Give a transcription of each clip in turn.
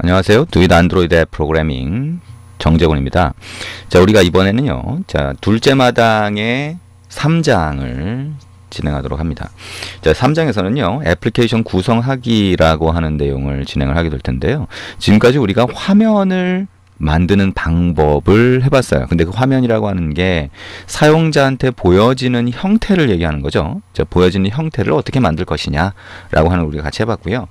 안녕하세요. 두잇 안드로이드 앱 프로그래밍 정재곤입니다. 자, 우리가 이번에는요. 자, 둘째 마당의 3장을 진행하도록 합니다. 자, 3장에서는요. 애플리케이션 구성하기라고 하는 내용을 진행을 하게 될 텐데요. 지금까지 우리가 화면을 만드는 방법을 해봤어요. 근데 그 화면이라고 하는 게 사용자한테 보여지는 형태를 얘기하는 거죠. 자, 보여지는 형태를 어떻게 만들 것이냐 라고 하는 걸 우리가 같이 해봤고요.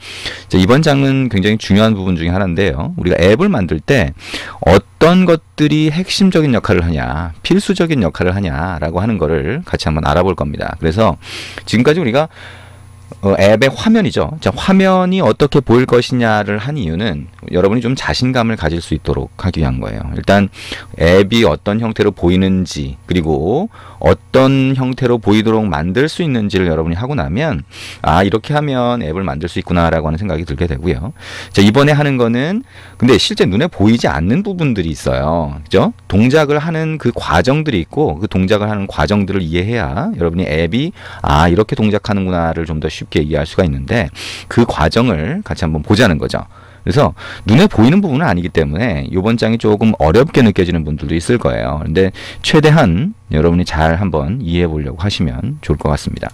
자, 이번 장은 굉장히 중요한 부분 중에 하나인데요. 우리가 앱을 만들 때 어떤 것들이 핵심적인 역할을 하냐, 필수적인 역할을 하냐라고 하는 거를 같이 한번 알아볼 겁니다. 그래서 지금까지 우리가 앱의 화면이죠. 자, 화면이 어떻게 보일 것이냐를 한 이유는 여러분이 좀 자신감을 가질 수 있도록 하기 위한 거예요. 일단 앱이 어떤 형태로 보이는지, 그리고 어떤 형태로 보이도록 만들 수 있는지를 여러분이 하고 나면 이렇게 하면 앱을 만들 수 있구나 라고 하는 생각이 들게 되고요. 자, 이번에 하는 거는 근데 실제 눈에 보이지 않는 부분들이 있어요. 그죠? 동작을 하는 그 과정들이 있고, 그 동작을 하는 과정들을 이해해야 여러분이 앱이 이렇게 동작하는구나를 좀 더 쉽게 이해할 수가 있는데, 그 과정을 같이 한번 보자는 거죠. 그래서 눈에 보이는 부분은 아니기 때문에 이번 장이 조금 어렵게 느껴지는 분들도 있을 거예요. 근데 최대한 여러분이 잘 한번 이해해 보려고 하시면 좋을 것 같습니다.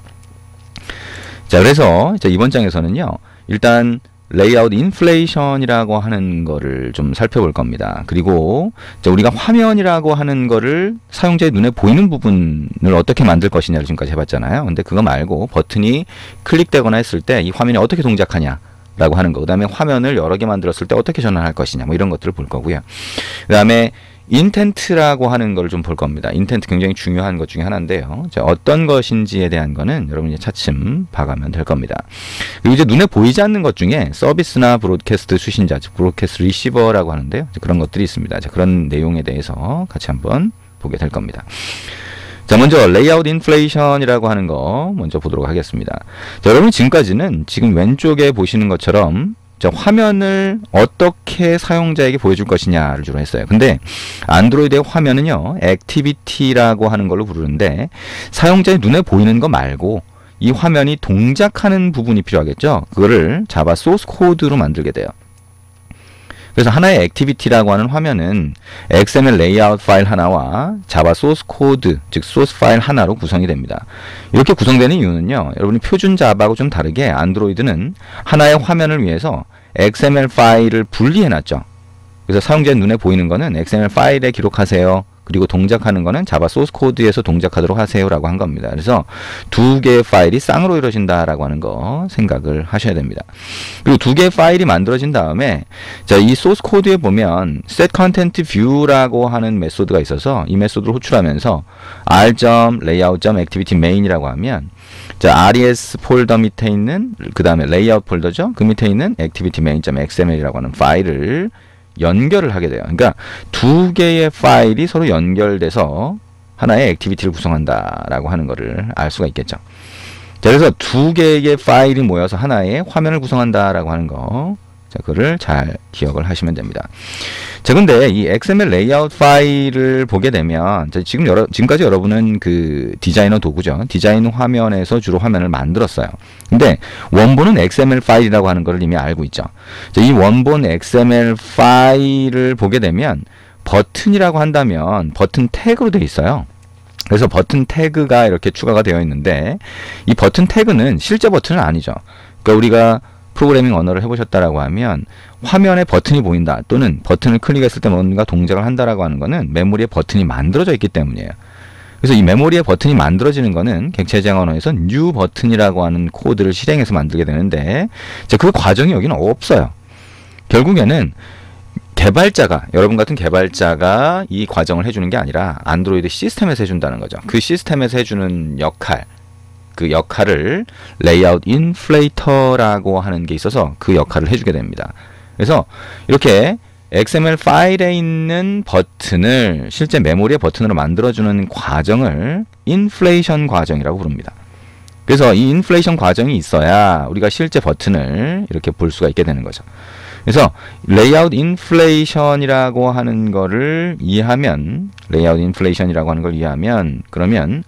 자, 그래서 이번 장에서는요. 일단 레이아웃 인플레이션이라고 하는 거를 좀 살펴볼 겁니다. 그리고 우리가 화면이라고 하는 거를 사용자의 눈에 보이는 부분을 어떻게 만들 것이냐를 지금까지 해봤잖아요. 근데 그거 말고 버튼이 클릭되거나 했을 때 이 화면이 어떻게 동작하냐 라고 하는 거, 그 다음에 화면을 여러 개 만들었을 때 어떻게 전환할 것이냐, 뭐 이런 것들을 볼 거고요. 그 다음에 인텐트라고 하는 걸 좀 볼 겁니다. 인텐트 굉장히 중요한 것 중에 하나인데요. 자, 어떤 것인지에 대한 거는 여러분이 차츰 봐가면 될 겁니다. 그리고 이제 눈에 보이지 않는 것 중에 서비스나 브로드캐스트 수신자, 즉 브로드캐스트 리시버라고 하는데요. 그런 것들이 있습니다. 자, 그런 내용에 대해서 같이 한번 보게 될 겁니다. 자, 먼저 레이아웃 인플레이션이라고 하는 거 먼저 보도록 하겠습니다. 자, 여러분 지금까지는 지금 왼쪽에 보시는 것처럼 화면을 어떻게 사용자에게 보여줄 것이냐를 주로 했어요. 근데 안드로이드의 화면은요, 액티비티라고 하는 걸로 부르는데 사용자의 눈에 보이는 거 말고 이 화면이 동작하는 부분이 필요하겠죠. 그거를 자바 소스 코드로 만들게 돼요. 그래서 하나의 액티비티라고 하는 화면은 XML 레이아웃 파일 하나와 자바 소스 코드, 즉 소스 파일 하나로 구성이 됩니다. 이렇게 구성되는 이유는요, 여러분이 표준 자바하고 좀 다르게 안드로이드는 하나의 화면을 위해서 XML 파일을 분리해 놨죠. 그래서 사용자의 눈에 보이는 거는 XML 파일에 기록하세요. 그리고 동작하는 거는 자바 소스 코드에서 동작하도록 하세요 라고 한 겁니다. 그래서 두 개의 파일이 쌍으로 이루어진다라고 하는 거 생각을 하셔야 됩니다. 그리고 두 개의 파일이 만들어진 다음에 자, 이 소스 코드에 보면 set content view라고 하는 메소드가 있어서 이 메소드를 호출하면서 r.layout.activity.main이라고 하면 자, res 폴더 밑에 있는 그 다음에 layout 폴더죠. 그 밑에 있는 activity.main.xml이라고 하는 파일을 연결을 하게 돼요. 그러니까 두 개의 파일이 서로 연결돼서 하나의 액티비티를 구성한다라고 하는 것을 알 수가 있겠죠. 자, 그래서 두 개의 파일이 모여서 하나의 화면을 구성한다라고 하는 거, 자, 그거를 잘 기억을 하시면 됩니다. 자, 근데 이 XML 레이아웃 파일을 보게 되면 자, 지금까지 여러분은 그 디자이너 도구죠. 디자인 화면에서 주로 화면을 만들었어요. 근데 원본은 XML 파일이라고 하는 걸 이미 알고 있죠. 자, 이 원본 XML 파일을 보게 되면 버튼이라고 한다면 버튼 태그로 되어 있어요. 그래서 버튼 태그가 이렇게 추가가 되어 있는데 이 버튼 태그는 실제 버튼은 아니죠. 그러니까 우리가 프로그래밍 언어를 해보셨다라고 하면 화면에 버튼이 보인다 또는 버튼을 클릭했을 때 뭔가 동작을 한다라고 하는 거는 메모리에 버튼이 만들어져 있기 때문이에요. 그래서 이 메모리에 버튼이 만들어지는 거는 객체적 언어에서 new 버튼이라고 하는 코드를 실행해서 만들게 되는데 그 과정이 여기는 없어요. 결국에는 개발자가, 여러분 같은 개발자가 이 과정을 해주는 게 아니라 안드로이드 시스템에서 해준다는 거죠. 그 시스템에서 해주는 역할, 그 역할을 레이아웃 인플레이터라고 하는 게 있어서 그 역할을 해주게 됩니다. 그래서 이렇게 XML 파일에 있는 버튼을 실제 메모리의 버튼으로 만들어주는 과정을 인플레이션 과정이라고 부릅니다. 그래서 이 인플레이션 과정이 있어야 우리가 실제 버튼을 이렇게 볼 수가 있게 되는 거죠. 그래서 레이아웃 인플레이션이라고 하는 거를 이해하면 그러면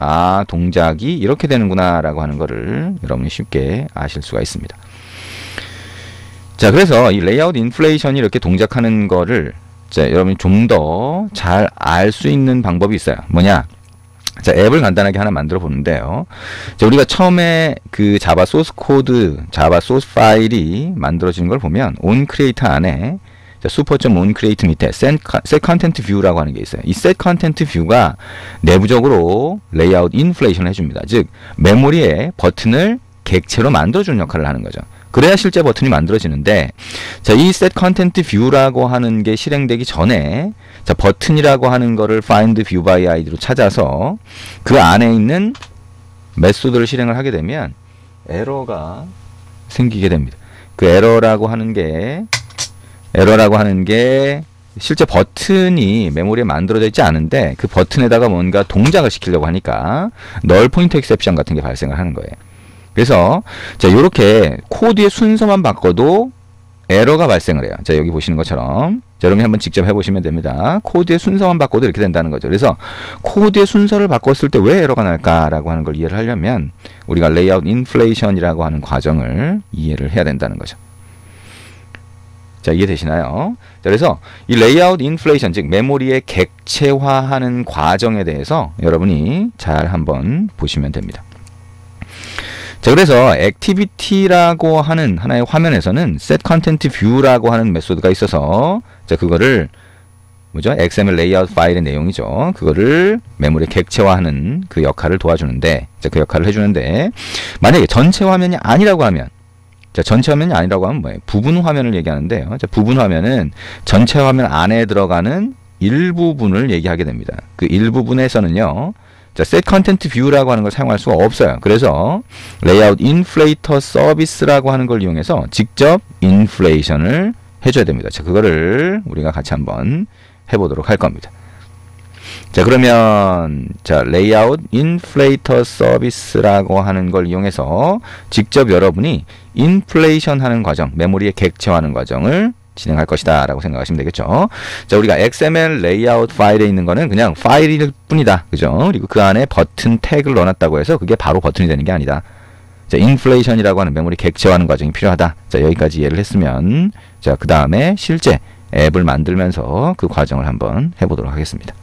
동작이 이렇게 되는구나 라고 하는 거를 여러분이 쉽게 아실 수가 있습니다. 자, 그래서 이 레이아웃 인플레이션이 이렇게 동작하는 거를 자, 여러분이 좀 더 잘 알 수 있는 방법이 있어요. 뭐냐? 자, 앱을 간단하게 하나 만들어 보는데요. 자, 우리가 처음에 그 자바 소스 코드, 자바 소스 파일이 만들어지는 걸 보면 onCreate 안에 super.onCreate 밑에 set content view라고 하는 게 있어요. 이 set content view가 내부적으로 레이아웃 인플레이션을 해줍니다. 즉 메모리에 버튼을 객체로 만들어주는 역할을 하는 거죠. 그래야 실제 버튼이 만들어지는데, 자, 이 set content view라고 하는 게 실행되기 전에, 자, 버튼이라고 하는 거를 find view by id로 찾아서 그 안에 있는 메소드를 실행을 하게 되면 에러가 생기게 됩니다. 그 에러라고 하는 게 실제 버튼이 메모리에 만들어져 있지 않은데 그 버튼에다가 뭔가 동작을 시키려고 하니까 널 포인트 exception 같은 게 발생을 하는 거예요. 그래서 자, 요렇게 코드의 순서만 바꿔도 에러가 발생을 해요. 자, 여기 보시는 것처럼 자, 여러분이 한번 직접 해보시면 됩니다. 코드의 순서만 바꿔도 이렇게 된다는 거죠. 그래서 코드의 순서를 바꿨을 때 왜 에러가 날까라고 하는 걸 이해를 하려면 우리가 레이아웃 인플레이션이라고 하는 과정을 이해를 해야 된다는 거죠. 자, 이해되시나요? 자, 그래서 이 레이아웃 인플레이션, 즉 메모리의 객체화하는 과정에 대해서 여러분이 잘 한번 보시면 됩니다. 자, 그래서 activity라고 하는 하나의 화면에서는 set content view라고 하는 메소드가 있어서 자, 그거를 뭐죠? XML 레이아웃 파일의 내용이죠. 그거를 메모리 객체화하는 그 역할을 도와주는데, 자, 그 역할을 해주는데, 만약에 전체 화면이 아니라고 하면, 자, 전체 화면이 아니라고 하면 뭐예요? 부분 화면을 얘기하는데요. 자, 부분 화면은 전체 화면 안에 들어가는 일부분을 얘기하게 됩니다. 그 일부분에서는요, 자, set content view라고 하는 걸 사용할 수가 없어요. 그래서 layout inflator service라고 하는 걸 이용해서 직접 인플레이션을 해줘야 됩니다. 자, 그거를 우리가 같이 한번 해보도록 할 겁니다. 자, 그러면 자, layout inflator service라고 하는 걸 이용해서 직접 여러분이 인플레이션 하는 과정, 메모리에 객체화하는 과정을 진행할 것이다 라고 생각하시면 되겠죠. 자, 우리가 XML 레이아웃 파일에 있는 거는 그냥 파일일 뿐이다. 그죠? 그리고 그 안에 버튼 태그를 넣어놨다고 해서 그게 바로 버튼이 되는 게 아니다. 자, 인플레이션이라고 하는 메모리 객체화하는 과정이 필요하다. 자, 여기까지 이해를 했으면 자, 그 다음에 실제 앱을 만들면서 그 과정을 한번 해보도록 하겠습니다.